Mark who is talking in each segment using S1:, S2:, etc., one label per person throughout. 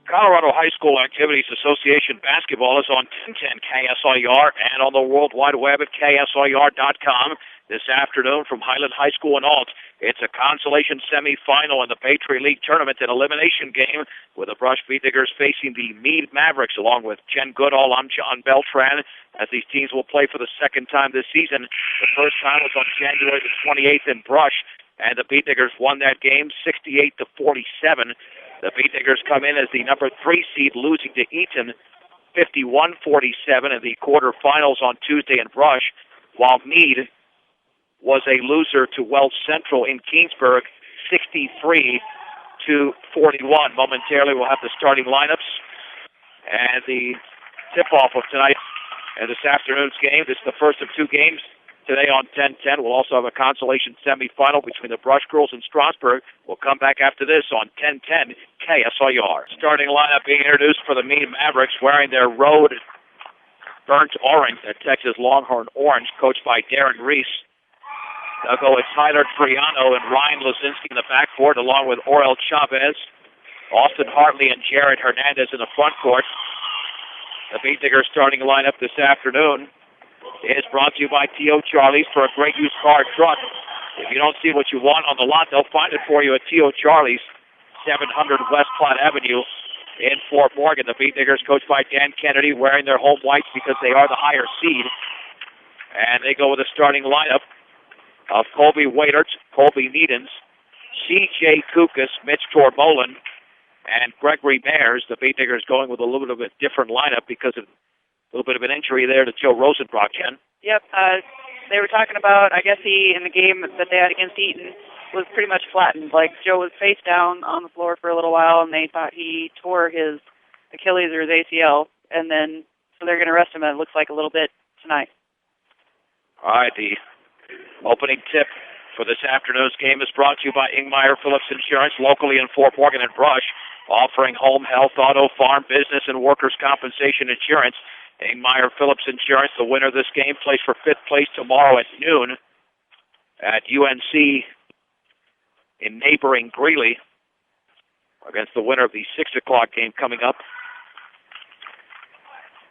S1: Colorado High School Activities Association basketball is on 1010 KSIR and on the World Wide Web at KSIR.com this afternoon from Highland High School in Alt. It's a consolation semifinal in the Patriot League tournament, an elimination game with the Brush Beat Diggers facing the Mead Mavericks. Along with Jen Goodall, I'm John Beltran, as these teams will play for the second time this season. The first time was on January the 28th in Brush, and the Beat Diggers won that game 68-47. The Beat Diggers come in as the number 3 seed, losing to Eaton 51-47 in the quarterfinals on Tuesday in Brush, while Mead was a loser to Wells Central in Keensburg 63-41. Momentarily we'll have the starting lineups and the tip-off of tonight and this afternoon's game. This is the first of two games today on 1010. We'll also have a consolation semifinal between the Brush Girls and Strasburg. We'll come back after this on 1010 KSIR. Starting lineup being introduced for the Mead Mavericks, wearing their road burnt orange, their Texas Longhorn orange, coached by Darren Reese. They'll go with Tyler Triano and Ryan Lozinski in the backcourt, along with Orel Chavez, Austin Hartley, and Jared Hernandez in the front court. The Beat Diggers starting lineup this afternoon is brought to you by T.O. Charlie's. For a great used car truck, if you don't see what you want on the lot, they'll find it for you at T.O. Charlie's, 700 West Platte Avenue in Fort Morgan. The Beat Diggers, coached by Dan Kennedy, wearing their home whites because they are the higher seed. And they go with a starting lineup of Colby Waitert, Colby Needens, C.J. Kukas, Mitch Tormolen, and Gregory Mayers. The Beat Diggers going with a little bit of a different lineup because of a little bit of an injury there to Joe Rosenbrock, Jen.
S2: Yep. They were talking about, I guess he, in the game that they had against Eaton, was pretty much flattened. Like, Joe was face down on the floor for a little while, and they thought he tore his Achilles or his ACL, and then, so they're going to rest him, and it looks like a little bit tonight.
S1: All right, the opening tip for this afternoon's game is brought to you by Ingmeyer Phillips Insurance, locally in Fort Morgan and Brush, offering home, health, auto, farm, business, and workers' compensation insurance. Ingmeyer Phillips Insurance, the winner of this game, plays for 5th place tomorrow at noon at UNC in neighboring Greeley against the winner of the 6 o'clock game coming up.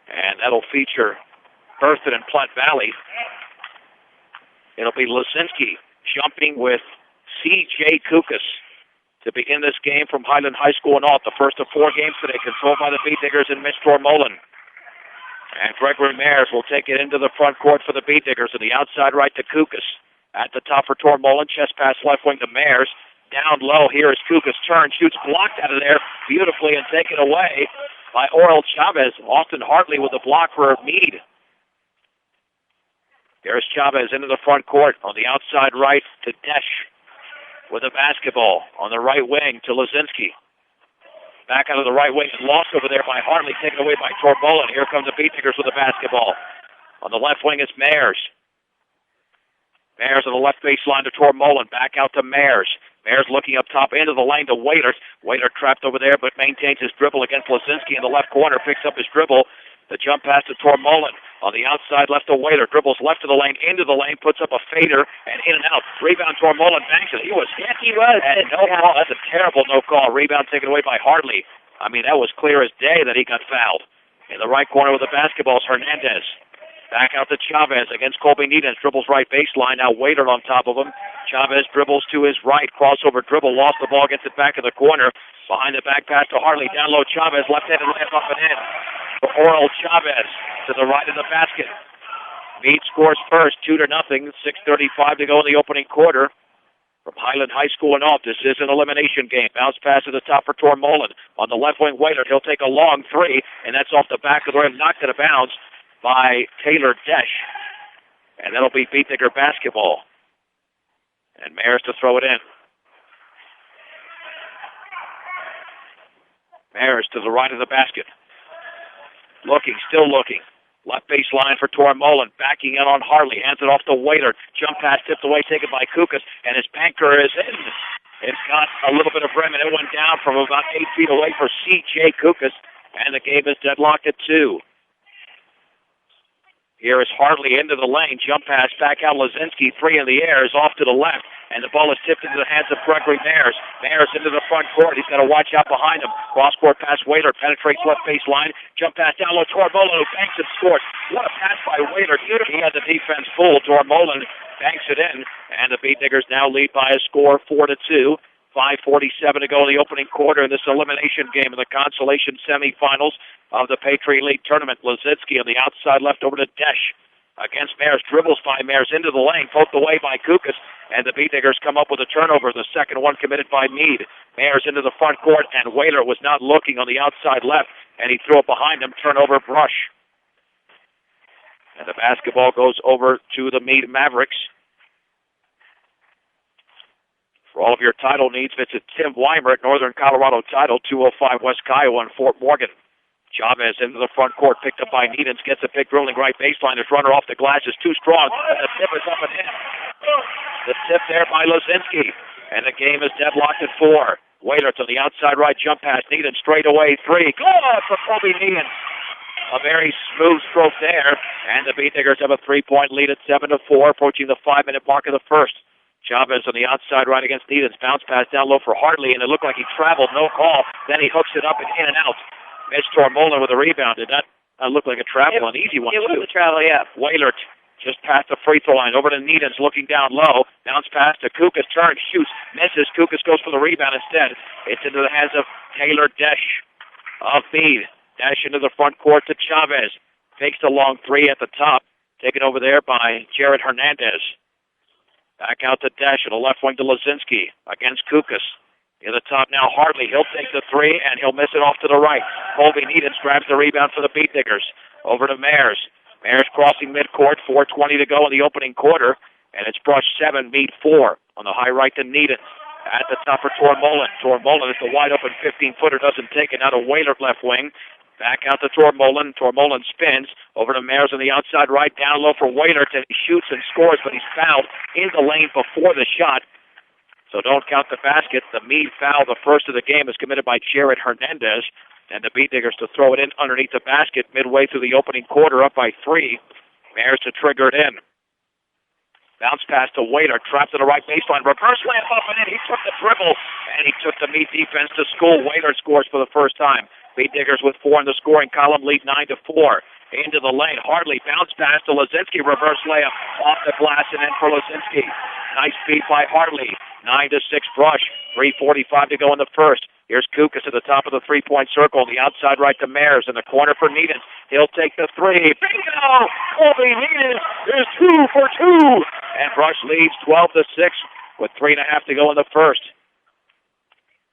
S1: And that'll feature Berthoud and Platte Valley. It'll be Lozinski jumping with C.J. Kukas to begin this game from Highland High School in Alt. The first of 4 games today, controlled by the Beat Diggers and Mitch Tormolen. And Gregory Mayers will take it into the front court for the Beat Diggers, and the outside right to Kukas. At the top for Tormolen, chest pass left wing to Mayers. Down low, here is Kukas' turn, shoots blocked out of there beautifully and taken away by Orel Chavez. Austin Hartley with the block for Mead. There's Chavez into the front court on the outside right to Desch with a basketball on the right wing to Lozinski. Back out of the right wing and lost over there by Hartley, taken away by Tormolen. Here comes the Beat Diggers with the basketball. On the left wing is Mayers. Mayers on the left baseline to Tormolen. Back out to Mayers. Mayers looking up top into the lane to Waitert. Waitert trapped over there but maintains his dribble against Lozinski in the left corner. Picks up his dribble. The jump pass to Tormolen. On the outside, left to Waitert. Dribbles left of the lane, into the lane, puts up a fader, and in and out. Rebound, Tormolen banks it. He was hit.
S2: He was.
S1: And no call. That's a terrible no call. Rebound taken away by Hartley. I mean, that was clear as day that he got fouled. In the right corner with the basketball is Hernandez. Back out to Chavez against Colby Needens. Dribbles right baseline. Now Waitert on top of him. Chavez dribbles to his right. Crossover dribble. Lost the ball. Gets it back in the corner. Behind the back pass to Hartley. Down low Chavez. Left-handed layup up and in. For Orel Chavez to the right of the basket. Mead scores first, 2-0. 6:35 to go in the opening quarter. From Highland High School in Alt, this is an elimination game. Bounce pass at the top for Tormolen. On the left wing, Waitert. He'll take a long 3, and that's off the back of the rim, knocked out of bounds by Taylor Desch. And that'll be Beat Digger basketball. And Mayers to throw it in. Mayers to the right of the basket. Looking, still looking. Left baseline for Tormolen. Backing in on Hartley. Hands it off to Waitert. Jump pass tipped away, taken by Kukas. And his banker is in. It's got a little bit of rim, and it went down from about 8 feet away for C.J. Kukas. And the game is deadlocked at 2. Here is Hartley into the lane. Jump pass back out. Lazinski, 3 in the air, is off to the left. And the ball is tipped into the hands of Gregory Mayers. Mayers into the front court. He's got to watch out behind him. Cross-court pass, Whaler penetrates left baseline. Jump pass down low. Tormolen, who banks and scores. What a pass by Whaler. He had the defense full. Tormolen banks it in. And the Beat Diggers now lead by a score 4-2. 5:47 to go in the opening quarter in this elimination game in the consolation semifinals of the Patriot League tournament. Lazinski on the outside left over to Desch against Mayers. Dribbles by Mayers into the lane, poked away by Kukas, and the Beat Diggers come up with a turnover. The second one committed by Mead. Mayers into the front court, and Whaler was not looking on the outside left, and he threw it behind him. Turnover, Brush. And the basketball goes over to the Mead Mavericks. For all of your title needs, visit Tim Weimer at Northern Colorado Title, 205 West Kiowa in Fort Morgan. Chavez into the front court, picked up by Needens, gets a big dribbling right baseline. His runner off the glass is too strong, and the tip is up and in. The tip there by Lazinski, and the game is deadlocked at 4. Whaler to the outside right, jump pass, Needens straight away, 3. Good for Kobe Needens. A very smooth stroke there, and the Beat Diggers have a 3-point lead at 7-4, approaching the 5-minute mark of the first. Chavez on the outside right against Needens. Bounce pass down low for Hartley, and it looked like he traveled. No call. Then he hooks it up and in and out. Mitch Tormolen with a rebound. Did that look like a travel? An easy one,
S2: too. It was a travel, yeah.
S1: Whaler just past the free throw line. Over to Needens, looking down low. Bounce pass to Kukas. Turn, shoots, misses. Kukas goes for the rebound instead. It's into the hands of Taylor Desch of Mead. Desch into the front court to Chavez. Takes the long 3 at the top. Taken over there by Jared Hernandez. Back out to Desch and a left wing to Lazinski against Kukas. In the top now, Hartley. He'll take the 3, and he'll miss it off to the right. Colby Needens grabs the rebound for the Beat Diggers. Over to Mayers. Mayers crossing midcourt, 4:20 to go in the opening quarter, and it's Brush 7, Mead 4. On the high right to Needens. At the top for Tormolen. Tormolen is the wide-open 15-footer, doesn't take it. Now to Whaler left wing. Back out to Tormolen. Tormolen spins. Over to Mayers on the outside right. Down low for Whaler. He shoots and scores, but he's fouled in the lane before the shot. So don't count the basket. The Mead foul, the first of the game, is committed by Jared Hernandez. And the Beat Diggers to throw it in underneath the basket midway through the opening quarter, up by 3. Mayers to trigger it in. Bounce pass to Whaler, trapped to the right baseline. Reverse layup up and in. He took the dribble, and he took the Mead defense to school. Whaler scores for the first time. Beat Diggers with 4 in the scoring column, lead 9-4. Into the lane, Hartley, bounce pass to Lazinski, reverse layup off the glass and in for Lazinski. Nice beat by Hartley. 9-6 Brush. 3:45 to go in the first. Here's Kukas at the top of the three-point circle. The outside right to Mayers. In the corner for Needens. He'll take the 3. Bingo! Colby Needens is 2 for 2. And Brush leads 12-6 with 3.5 to go in the first.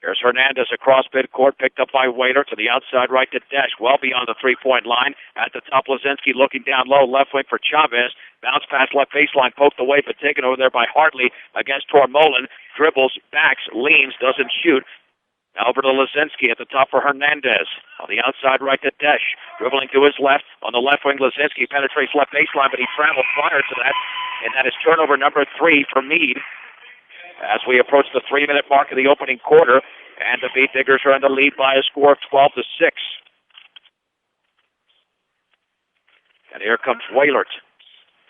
S1: Here's Hernandez across midcourt, picked up by Whaler to the outside right to Desch, well beyond the three-point line. At the top, Lazinski looking down low, left wing for Chavez. Bounce pass left baseline, poked away, but taken over there by Hartley against Tormolen. Dribbles, backs, leans, doesn't shoot. Now over to Lazinski at the top for Hernandez. On the outside right to Desch, dribbling to his left. On the left wing, Lazinski penetrates left baseline, but he traveled prior to that. And that is turnover number 3 for Mead. As we approach the 3-minute mark of the opening quarter, and the Beat Diggers are in the lead by a score of 12-6. And here comes Whalert.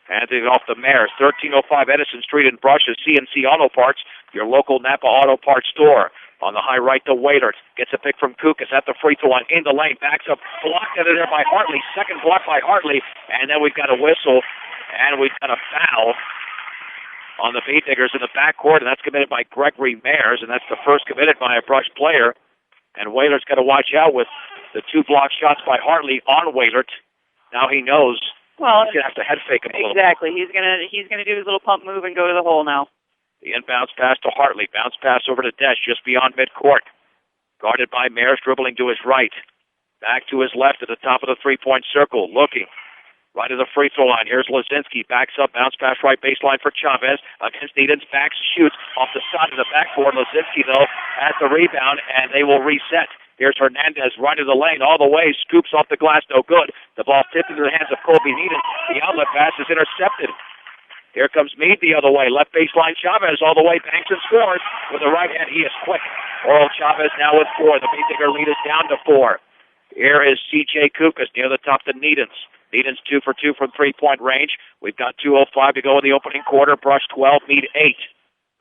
S1: Handing it off to Mayers. 1305 Edison Street in Brush is CNC Auto Parts, your local Napa Auto Parts store. On the high right to Whalert. Gets a pick from Kukas at the free throw line. In the lane. Backs up. Blocked out of there by Hartley. Second block by Hartley. And then we've got a whistle. And we've got a foul on the Beat Diggers in the backcourt, and that's committed by Gregory Mayers, and that's the first committed by a Brush player. And Whaler's got to watch out with the 2 block shots by Hartley on Whalert. Now he knows he's going to have to head fake him a little.
S2: Exactly. He's gonna do his little pump move and go to the hole now.
S1: The inbounds pass to Hartley. Bounce pass over to Desch just beyond midcourt. Guarded by Mayers, dribbling to his right. Back to his left at the top of the three-point circle, looking. Right to the free throw line. Here's Lazinski. Backs up. Bounce pass right baseline for Chavez. Against Needens. Backs, shoots off the side of the backboard. Lazinski, though, has the rebound, and they will reset. Here's Hernandez right to the lane all the way. Scoops off the glass. No good. The ball tipped into the hands of Colby Needens. The outlet pass is intercepted. Here comes Mead the other way. Left baseline. Chavez all the way. Banks and scores. With the right hand, he is quick. Oral Chavez now with 4. The Beat Digger lead is down to 4. Here is C.J. Kukas near the top to Needens. Needham's 2 for 2 from three-point range. We've got 2:05 to go in the opening quarter. Brush 12, Mead 8.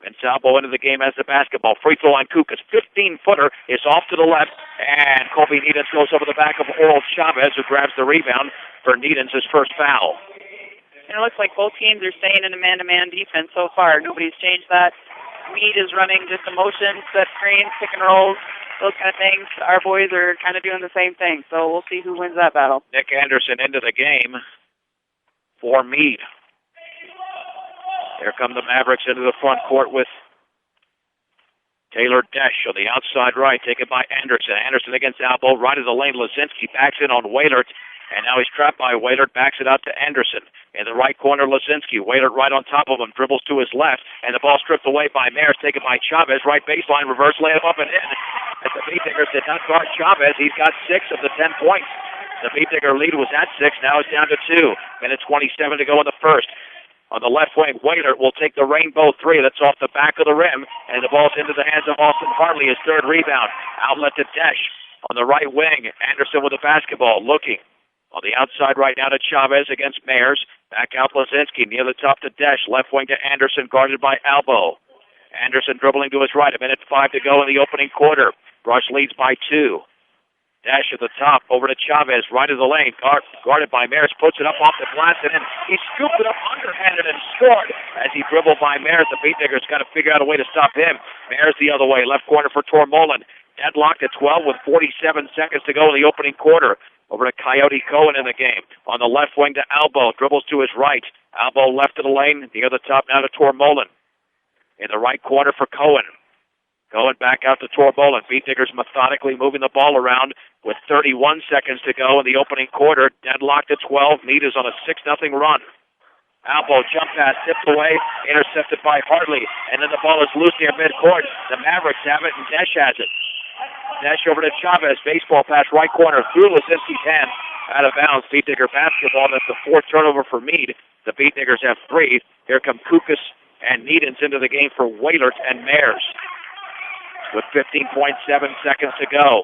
S1: And Salvo into the game as the basketball. Free throw on Kukas. 15-footer is off to the left. And Colby Needhams goes over the back of Oral Chavez, who grabs the rebound for Needhams' his first foul.
S2: And it looks like both teams are staying in a man-to-man defense so far. Nobody's changed that. Mead is running just a motion, set screens, pick and rolls, those kind of things. Our boys are kind of doing the same thing, so we'll see who wins that battle.
S1: Nick Anderson into the game for Mead. Here come the Mavericks into the front court with Taylor Desch on the outside right, taken by Anderson. Anderson against Albo, right of the lane. Lazinski backs in on Wailert, and now he's trapped by Wailert, backs it out to Anderson. In the right corner, Lazinski. Wailert right on top of him, dribbles to his left, and the ball stripped away by Mayers, taken by Chavez. Right baseline, reverse layup up and in. As the Beatdiggers did not guard Chavez, he's got 6 of the 10 points. The Beatdigger lead was at 6, now it's down to 2. Minute 27 to go in the first. On the left wing, Wailert will take the rainbow three. That's off the back of the rim, and the ball's into the hands of Austin Hartley, his third rebound. Outlet to Desch. On the right wing, Anderson with the basketball, looking. On the outside right now to Chavez against Mayers. Back out Lazinski, near the top to Desch. Left wing to Anderson, guarded by Albo. Anderson dribbling to his right. 1:05 to go in the opening quarter. Brush leads by 2. Desch at the top, over to Chavez, right of the lane, guarded by Mayers, puts it up off the glass, and then he scooped it up underhanded and scored as he dribbled by Mayers. The Beatdiggers got to figure out a way to stop him. Mayers the other way, left corner for Tormolen. Deadlocked at 12 with 47 seconds to go in the opening quarter. Over to Coyote Cohen in the game. On the left wing to Albo, dribbles to his right. Albo left of the lane, the other top now to Tormolen. In the right corner for Cohen. Going back out to Tormolen. Beatdiggers methodically moving the ball around with 31 seconds to go in the opening quarter. Deadlocked at 12. Mead is on a 6-0 run. Albo jump pass, tipped away, intercepted by Hartley. And then the ball is loose near midcourt. The Mavericks have it, and Desch has it. Desch over to Chavez. Baseball pass right corner through Lazinski's hand. Out of bounds. Beatdigger basketball. That's the 4th turnover for Mead. The Beatdiggers have 3. Here come Kukas and Needhams into the game for Wailert and Mayers. With 15.7 seconds to go.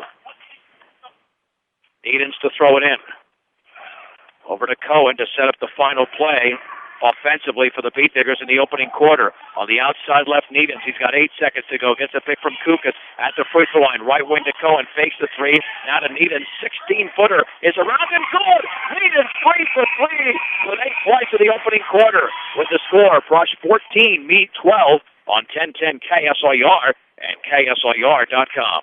S1: Needhams to throw it in. Over to Cohen to set up the final play offensively for the Beatdiggers in the opening quarter. On the outside left, Needhams. He's got 8 seconds to go. Gets a pick from Kukas at the free throw line. Right wing to Cohen. Fakes the 3. Now to Needhams. 16-footer is around and good. Needhams 3 for 3 with 8 points in the opening quarter. With the score, Brush 14, Mead 12 on 1010 KSIR and KSIR.com.